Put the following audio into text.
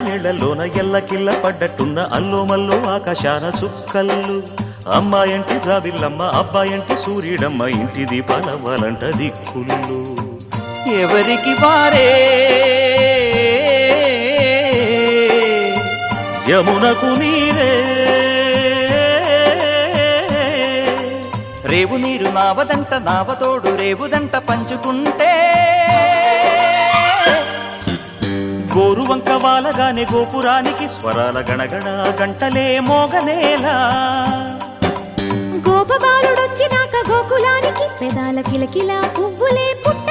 నీళ్లలోన ఎల్లకిల్ల పడ్డట్టున్న అల్లో మల్లో ఆకాశాన చుక్కల్లు అమ్మాయంటి రావిల్లమ్మ అబ్బాయంటి సూర్యుడమ్మ ఇంటి దీపాలవ్వాలంట దిక్కులు ఎవరికి వారే యమునకు నీరే రేవు నీరు నావదంట నావతోడు రేవుదంట పంచుకుంటే గోరువంక వాలగానే గోపురానికి స్వరాల గణగణ గంటలే మోగనేలా గోపబాలుడొచ్చినాక గోకులానికి పెదాల కిలకిల పువ్వులే పుట్ట